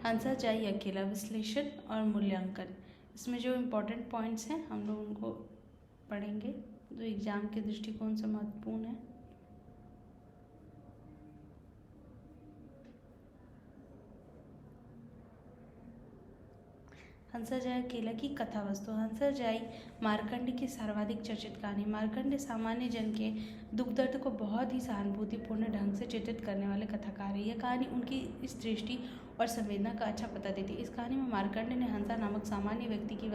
हंसा जाई अकेला, विश्लेषण और मूल्यांकन। इसमें जो इम्पोर्टेंट पॉइंट्स हैं हम लोग उनको पढ़ेंगे जो एग्जाम के दृष्टिकोण से महत्वपूर्ण है। हंसा जाई अकेला की कथा वस्तु। हंसा जाई मार्कंड की सर्वाधिक चर्चित कहानी। मार्कंड सामान्य जन के दुख दर्द को बहुत ही सहानुभूतिपूर्ण ढंग से चित्रित करने वाले कथाकार है। यह कहानी उनकी इस दृष्टि और संवेदना का अच्छा पता देती है। इस कहानी में मार्कंड ने हंसा नामक सामान्य व्यक्ति की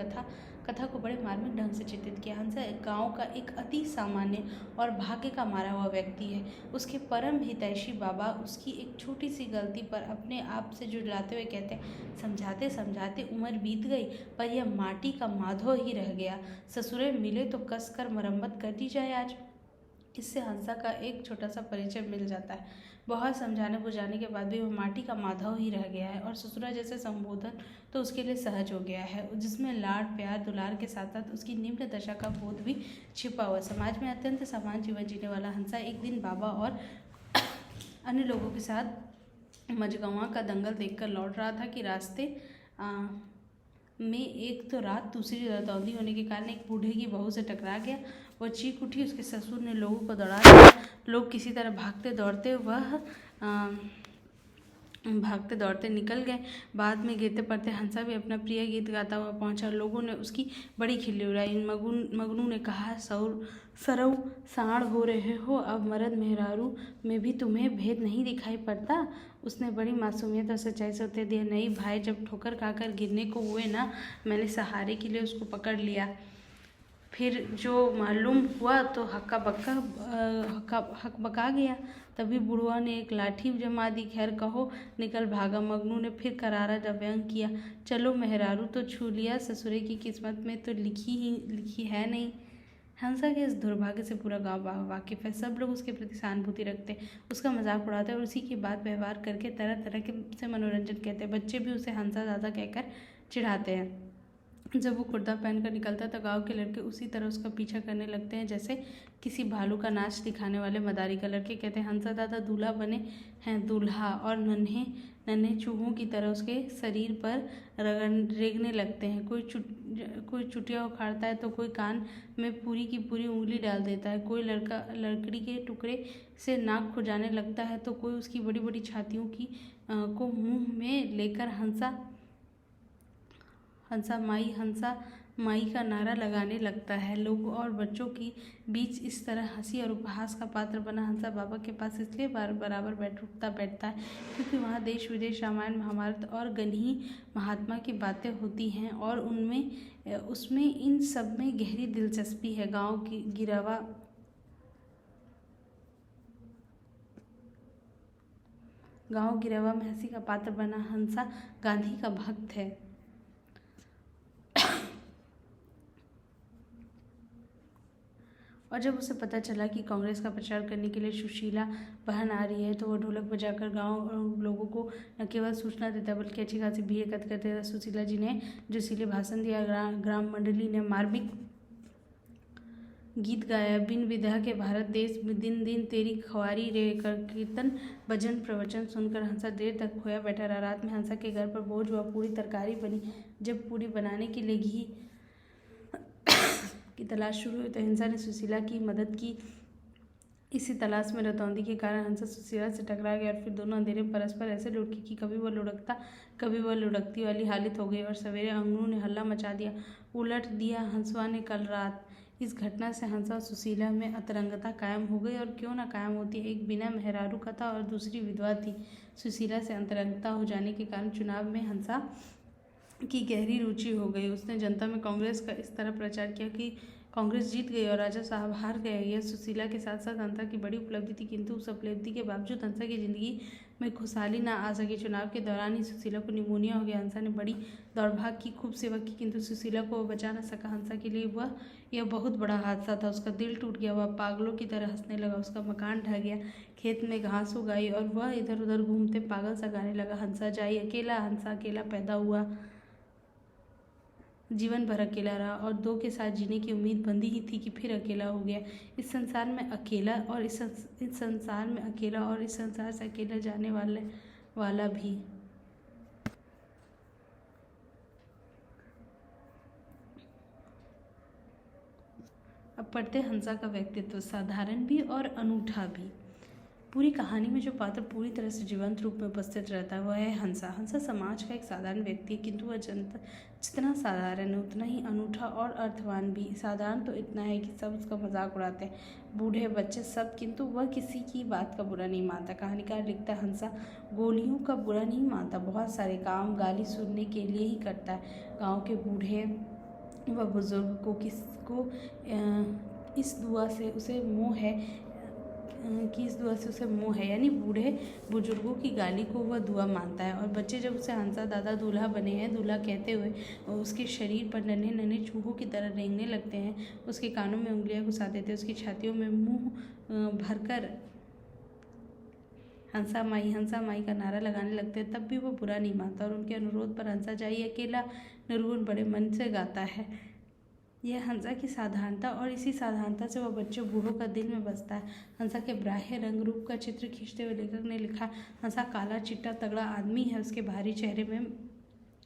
कथा को बड़े मार्मिक ढंग से चित्रित किया। हंसा एक गाँव का एक अति सामान्य और भाग्य का मारा हुआ व्यक्ति है। उसके परम हितैषी बाबा उसकी एक छोटी सी गलती पर अपने आप से जुड़लाते हुए कहते हैं, समझाते समझाते उम्र बीत गई पर यह माटी का माधो ही रह गया। ससुरे मिले तो कस कर मरम्मत कर दी जाए आज। इससे हंसा का एक छोटा सा परिचय मिल जाता है। बहुत समझाने बुझाने के बाद भी वह माटी का माधव ही रह गया है और ससुरा जैसे संबोधन तो उसके लिए सहज हो गया है, जिसमें लाड प्यार दुलार के साथ साथ उसकी निम्न दशा का बोध भी छिपा हुआ। समाज में अत्यंत सामान्य जीवन जीने वाला हंसा एक दिन बाबा और अन्य लोगों के साथ मझगवां का दंगल देखकर लौट रहा था कि रास्ते में एक तो रात दूसरी रतौंधी होने के कारण एक बूढ़े की बहू से टकरा गया। वह चीख उठी। उसके ससुर ने लोगों को दौड़ा दिया। लोग किसी तरह भागते दौड़ते निकल गए। बाद में गिरते पड़ते हंसा भी अपना प्रिय गीत गाता हुआ पहुंचा। लोगों ने उसकी बड़ी खिल्ली उड़ाई। मगनू ने कहा, सरऊ साढ़ हो रहे हो, अब मर्द मेहरारू में भी तुम्हें भेद नहीं दिखाई पड़ता। उसने बड़ी मासूमियत और सच्चाई से उत्तर दिया, नहीं भाई, जब ठोकर खाकर गिरने को हुए ना, मैंने सहारे के लिए उसको पकड़ लिया। फिर जो मालूम हुआ तो हक बका गया। तभी बुढ़वा ने एक लाठी जमा दी। खैर कहो, निकल भागा। मगनू ने फिर करारा व्यंग किया, चलो मेहरारू तो छू लिया, ससुरे की किस्मत में तो लिखी है नहीं। हंसा के इस दुर्भाग्य से पूरा गांव वाकिफ है। सब लोग उसके प्रति सहानुभूति रखते, उसका मजाक उड़ाते और उसी की बात व्यवहार करके तरह तरह के से मनोरंजन कहते हैं। बच्चे भी उसे हंसा दादा कहकर चिढ़ाते हैं। जब वो कुर्ता पहनकर निकलता है तो गांव के लड़के उसी तरह उसका पीछा करने लगते हैं जैसे किसी भालू का नाच दिखाने वाले मदारी का। लड़के कहते हैं, हंसा दादा दूल्हा बने हैं, दूल्हा, और नन्हे नन्हे चूहों की तरह उसके शरीर पर रेंगने लगते हैं। कोई चुटिया उखाड़ता है तो कोई कान में पूरी की पूरी उंगली डाल देता है। कोई लड़का लकड़ी के टुकड़े से नाक खुजाने लगता है तो कोई उसकी बड़ी बड़ी छातियों को मुंह में लेकर हंसा माई का नारा लगाने लगता है। लोगों और बच्चों के बीच इस तरह हंसी और उपहास का पात्र बना हंसा बाबा के पास इसलिए बराबर बैठता है क्योंकि वहाँ देश विदेश, रामायण महाभारत और गणही महात्मा की बातें होती हैं और उसमें इन सब में गहरी दिलचस्पी है। गाँव गिरावा में हंसी का पात्र बना हंसा गांधी का भक्त है। और जब उसे पता चला कि कांग्रेस का प्रचार करने के लिए सुशीला बहन आ रही है तो वह ढोलक बजाकर गांव और लोगों को न केवल सूचना देता बल्कि अच्छी खासी भीड़ एकत्र करते था। सुशीला जी ने जोशीले भाषण दिया। ग्राम मंडली ने मार्मिक गीत गाया। बिन विधा के भारत देश में दिन दिन तेरी खवारी रे कर कीर्तन भजन प्रवचन सुनकर हंसा देर तक खोया बैठा रहा। रात में हंसा के घर पर भोज हुआ। पूरी तरकारी बनी। जब पूरी बनाने के लिए घी की तलाश शुरू हुई तो हंसा ने सुशीला की मदद की। इसी तलाश में रतौंधी के कारण हंसा सुशीला से टकरा गया और फिर दोनों अंधेरे में परस्पर ऐसे लुढ़के कि कभी वह लुढ़कता कभी वह लुढ़कती वाली हालत हो गई। और सवेरे अंगनू ने हल्ला मचा दिया, उलट दिया हंसवा ने कल रात। इस घटना से हंसा और सुशीला में अंतरंगता कायम हो गई। और क्यों ना कायम होती, एक बिना मेहरारू का था और दूसरी विधवा थी। सुशीला से अंतरंगता हो जाने के कारण चुनाव में हंसा की गहरी रुचि हो गई। उसने जनता में कांग्रेस का इस तरह प्रचार किया कि कांग्रेस जीत गई और राजा साहब हार गए। यह सुशीला के साथ साथ हंसा की बड़ी उपलब्धि थी, किंतु उस उपलब्धि के बावजूद हंसा की जिंदगी में खुशहाली ना आ सकी। चुनाव के दौरान ही सुशीला को निमोनिया हो गया। हंसा ने बड़ी दौड़भाग की, खूब सेवा की, किंतु सुशीला को वह बचा न सका। हंसा के लिए यह बहुत बड़ा हादसा था। उसका दिल टूट गया। वह पागलों की तरह हंसने लगा। उसका मकान ढह गया। खेत में घास उगाई और वह इधर उधर घूमते पागल सा गाने लगा, हंसा जाई अकेला। हंसा अकेला पैदा हुआ, जीवन भर अकेला रहा और दो के साथ जीने की उम्मीद बंधी ही थी कि फिर अकेला हो गया। इस संसार में अकेला और इस संसार से अकेला जाने वाला भी। पढ़ते हंसा का व्यक्तित्व साधारण भी और अनूठा भी। पूरी कहानी में जो पात्र पूरी तरह से जीवंत रूप में उपस्थित रहता है वह है हंसा। हंसा समाज का एक साधारण व्यक्ति है, किंतु वह जनता जितना साधारण है उतना ही अनूठा और अर्थवान भी। साधारण तो इतना है कि सब उसका मजाक उड़ाते हैं, बूढ़े बच्चे सब, किंतु वह किसी की बात का बुरा नहीं मानता। कहानीकार लिखता है हंसा गोलियों का बुरा नहीं मानता, बहुत सारे काम गाली सुनने के लिए ही करता है। गाँव के बूढ़े व बुजुर्ग को किसको इस दुआ से उसे मोह है कि इस दुआ से उसे मोह है, यानी बूढ़े बुजुर्गों की गाली को वह दुआ मानता है। और बच्चे जब उसे हंसा दादा दूल्हा बने हैं दूल्हा कहते हुए उसके शरीर पर नन्हे नन्हे चूहों की तरह रेंगने लगते हैं, उसके कानों में उंगलियां घुसा देते हैं, उसकी छातियों में मुंह भरकर हंसा माई का नारा लगाने लगते हैं, तब भी वो बुरा नहीं मानता। और उनके अनुरोध पर हंसा जाई अकेला निर्गुण बड़े मन से गाता है। यह हंसा की साधारणता और इसी साधारणता से वह बच्चों बूढ़ों का दिल में बसता है। हंसा के ब्राह्य रंग रूप का चित्र खींचते हुए लेखक ने लिखा, हंसा काला चिट्टा तगड़ा आदमी है, उसके भारी चेहरे में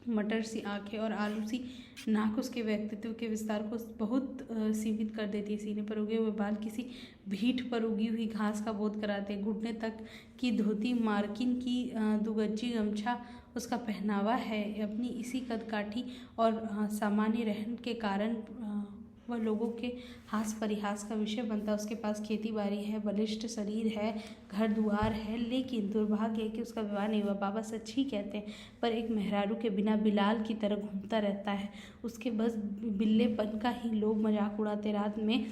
मटर सी आंखें और आलू सी नाक उसके व्यक्तित्व के विस्तार को बहुत सीमित कर देती है। सीने पर उगे हुए बाल किसी भीठ पर उगी हुई घास का बोध कराते हैं। घुटने तक की धोती मार्किन की दुगज्जी गमछा उसका पहनावा है। अपनी इसी कदकाठी और सामान्य रहन के कारण वह लोगों के हास परिहास का विषय बनता है। उसके पास खेती बाड़ी है, बलिष्ठ शरीर है, घर दुआर है, लेकिन दुर्भाग्य है कि उसका विवाह नहीं हुआ। बाबा सच ही कहते हैं, पर एक मेहरारू के बिना बिलाल की तरह घूमता रहता है। उसके बस बिल्लेपन का ही लोग मजाक उड़ाते। रात में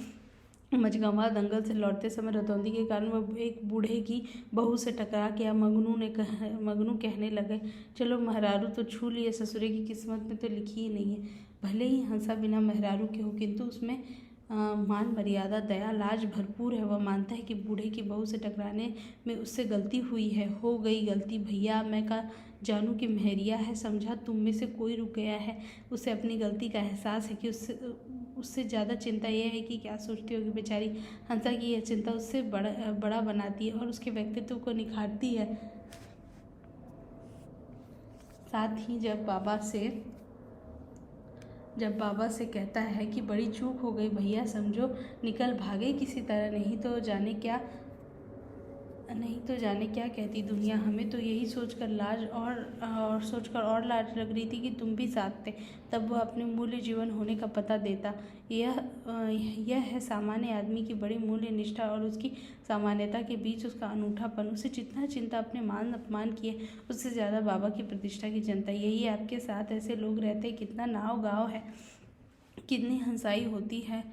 मझगंवा दंगल से लौटते समय रतौंधी के कारण वह एक बूढ़े की बहू से टकरा गया। मगनू कहने लगे, चलो मेहरारू तो छू लिए, ससुरे की किस्मत में तो लिखी ही नहीं है। भले ही हंसा बिना मेहरारू के हो, किंतु उसमें मान मर्यादा दया लाज भरपूर है। वह मानता है कि बूढ़े की बहू से टकराने में उससे गलती हुई है। हो गई गलती भैया, मैं का जानू की मेहरिया है, समझा तुम में से कोई रुक गया है। उसे अपनी गलती का एहसास है कि उससे ज़्यादा चिंता यह है कि क्या सोचती होगी बेचारी। हंसा की यह चिंता उससे बड़ा बनाती है और उसके व्यक्तित्व को निखारती है। साथ ही जब बाबा से कहता है कि बड़ी चूक हो गई भैया, समझो निकल भागे किसी तरह, नहीं तो जाने क्या कहती दुनिया। हमें तो यही सोचकर लाज लग रही थी कि तुम भी साथ थे, तब वह अपने मूल्य जीवन होने का पता देता। यह है सामान्य आदमी की बड़ी मूल्य निष्ठा और उसकी सामान्यता के बीच उसका अनूठापन। उसे जितना चिंता अपने मान अपमान की है, उससे ज़्यादा बाबा की प्रतिष्ठा की चिंता। यही आपके साथ ऐसे लोग रहते, कितना नाव गाँव है, कितनी हंसाई होती है।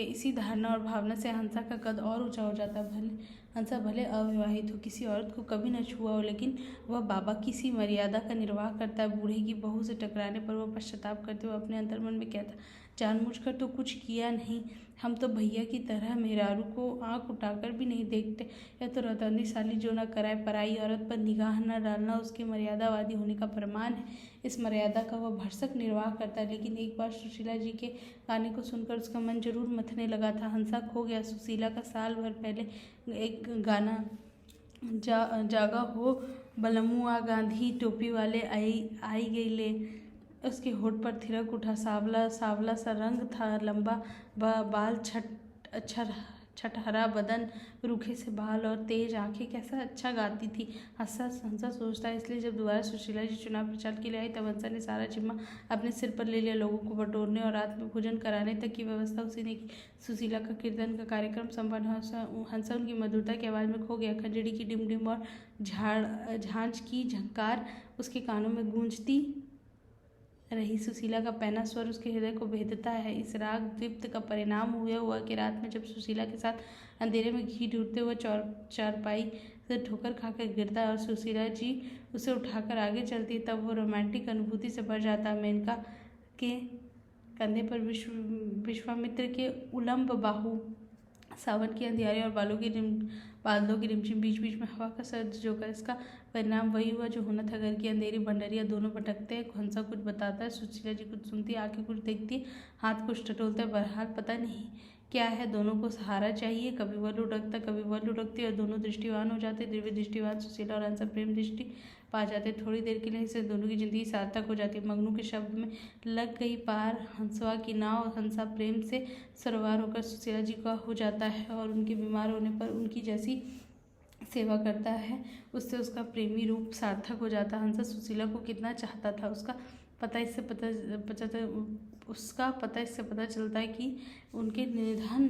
इसी धारणा और भावना से हंसा का कद और ऊंचा हो जाता है। हंसा भले अविवाहित हो, किसी औरत को कभी न छुआ हो, लेकिन वह बाबा की सी मर्यादा का निर्वाह करता है। बूढ़े की बहू से टकराने पर वह पश्चाताप करते हुए अपने अंतर्मन में कहता, जानबूझकर तो कुछ किया नहीं, हम तो भैया की तरह मेहरारू को आंख उठाकर भी नहीं देखते। यह तो रतौंधी साली जो न कराए, पराई औरत पर निगाह न डालना उसके मर्यादावादी होने का प्रमाण है। इस मर्यादा का वह भरसक निर्वाह करता है। लेकिन एक बार सुशीला जी के गाने को सुनकर उसका मन जरूर मथने लगा था। हंसा खो गया। सुशीला का साल भर पहले एक गाना जागा हो बलमुआ गांधी टोपी वाले आई गई ले, उसके होठ पर थिरक उठा। सावला सा रंग था, लंबा बाल, छठहरा बदन, रूखे से बाल और तेज आंखें, कैसा अच्छा गाती थी। हंसा सोचता है। इसलिए जब दोबारा सुशीला जी चुनाव प्रचार के लिए आई, तब हंसा ने सारा जिम्मा अपने सिर पर ले लिया। लोगों को बटोरने और रात में भोजन कराने तक की व्यवस्था उसी ने की। सुशीला का कीर्तन का कार्यक्रम संपन्न। हंसा उनकी मधुरता की आवाज़ में खो गया। खंजड़ी की डिम और झांझ की झंकार उसके कानों में गूंजती रही। सुशीला का पैना स्वर उसके हृदय को भेदता है। इस राग दीप्त का परिणाम हुआ कि रात में जब सुशीला के साथ अंधेरे में घी ढूंढते हुए चारपाई से ठोकर खाकर गिरता है और सुशीला जी उसे उठाकर आगे चलती, तब वो रोमांटिक अनुभूति से भर जाता। मेनका के कंधे पर विश्वामित्र के उलंब बाहु, सावन की अंधियारी और बादलों की रिमझिम, बीच बीच में हवा का सर्द झोंका। इसका परिणाम वही हुआ जो होना था। घर की अंधेरी भंडारिया दोनों भटकते हैं। हंसा कुछ बताता है, सुशीला जी कुछ सुनती है, आंखें कुछ देखती है, हाथ कुछ टटोलता है। बहरहाल पता नहीं क्या है, दोनों को सहारा चाहिए। कभी वह लुढ़कता कभी वह लुढ़कती और दोनों दृष्टिवान हो जाते। दिव्य दृष्टिवान सुशीला और हंसा प्रेम दृष्टि पा जाते। थोड़ी देर के लिए इससे दोनों की जिंदगी सार्थक हो जाती। मगनू के शब्द में लग गई पार हंसवा की नाव। हंसा प्रेम से सवार होकर सुशीला जी का हो जाता है और उनके बीमार होने पर उनकी जैसी सेवा करता है, उससे उसका प्रेमी रूप सार्थक हो जाता। हंसा सुशीला को कितना चाहता था, उसका पता इससे पता चलता है कि उनके निधन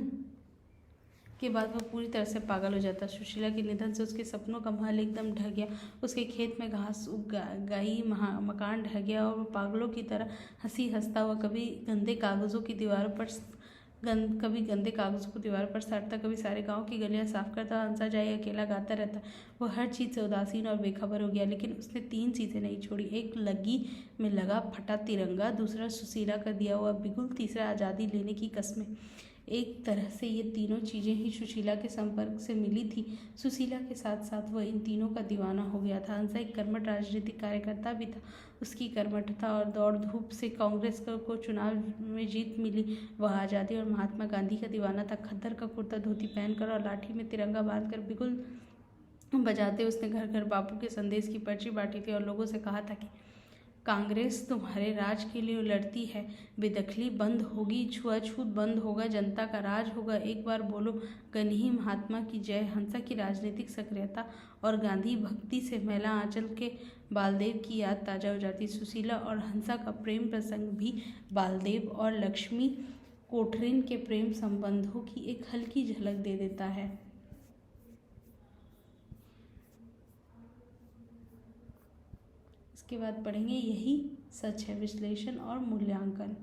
के बाद वह पूरी तरह से पागल हो जाता। सुशीला के निधन से उसके सपनों का महल एकदम ढह गया। उसके खेत में घास उग गई, मकान ढह गया और वह पागलों की तरह हंसता हुआ कभी गंदे कागज़ों को दीवार पर साटता, कभी सारे गांव की गलियां साफ करता। हंसा जाए अकेला गाता रहता। वह हर चीज़ से उदासीन और बेखबर हो गया, लेकिन उसने 3 चीज़ें नहीं छोड़ी। एक लगी में लगा फटा तिरंगा, दूसरा सुशीला का दिया हुआ बिगुल, तीसरा आज़ादी लेने की कस्में। एक तरह से ये तीनों चीज़ें ही सुशीला के संपर्क से मिली थी। सुशीला के साथ साथ वह इन तीनों का दीवाना हो गया था। हंसा एक कर्मठ राजनीतिक कार्यकर्ता भी था। उसकी कर्मठता और दौड़ धूप से कांग्रेस को चुनाव में जीत मिली। वह आज़ादी और महात्मा गांधी का दीवाना था। खद्दर का कुर्ता धोती पहनकर और लाठी में तिरंगा बांधकर बिगुल बजाते उसने घर घर बापू के संदेश की पर्ची बांटी थी और लोगों से कहा था कि कांग्रेस तुम्हारे राज के लिए लड़ती है, बेदखली बंद होगी, छुआछूत बंद होगा, जनता का राज होगा। एक बार बोलो गनही महात्मा की जय। हंसा की राजनीतिक सक्रियता और गांधी भक्ति से मैला आंचल के बालदेव की याद ताज़ा हो जाती। सुशीला और हंसा का प्रेम प्रसंग भी बालदेव और लक्ष्मी कोठरिन के प्रेम संबंधों की एक हल्की झलक दे देता है। इसके बाद पढ़ेंगे यही सच है, विश्लेषण और मूल्यांकन।